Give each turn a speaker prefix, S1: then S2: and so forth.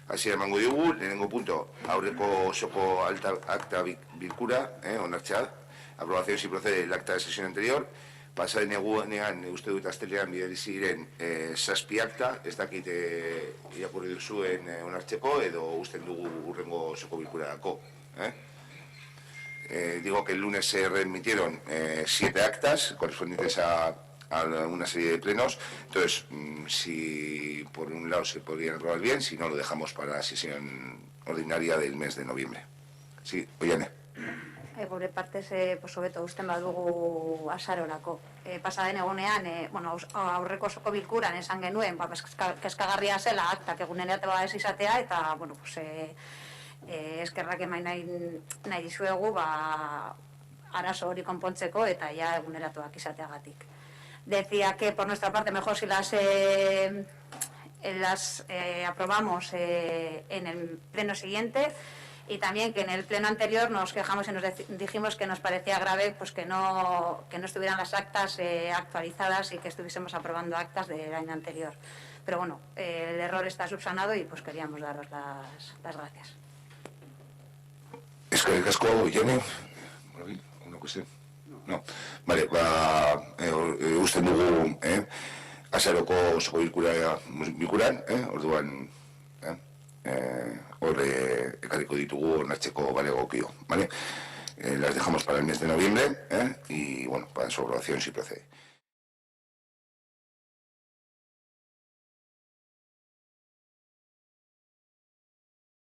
S1: Hasiera emango diogu, lehenengo punto, aurreko osoko akta bilkura, onartzea, aprobación si procede el acta de sesión anterior, pasaren egunean, uste dut astelean bidali ziren 7 akta, ez dakit irakurri duzuen onartzeko, edo usten dugu hurrengo osoko bilkurarako. Digo que el lunes se remitieron 7 actas correspondientes a una serie de plenos. Entonces, si por un lado se podrían aprobar bien, si no lo dejamos para la sesión ordinaria del mes de noviembre. Sí, Oiane.
S2: Gure partez, hobeto usten badugu azarorako. Pasaden egunean, aurreko osoko bilkuran esan genuen, kezkagarria zela aktak egunerateba ez izatea, eta, eskerrak emain nahi dizuegu, arazo hori konpontzeko eta ja eguneratuak izateagatik. Decía que por nuestra parte mejor si las aprobamos en el pleno siguiente, y también que en el pleno anterior nos quejamos y nos dijimos que nos parecía grave pues que no estuvieran las actas actualizadas y que estuviésemos aprobando actas del año anterior. Pero bueno, el error está subsanado y pues queríamos daros las gracias.
S1: Eskerrik asko, Oiane. ¿Una cuestión? No. Vale, usten dugu, azaroko osoko bilkuran, orduan, horre ekarriko ditugu onartzeko balegokio, ¿vale? Las dejamos para el mes de noviembre, y bueno, para su aprobación si procede.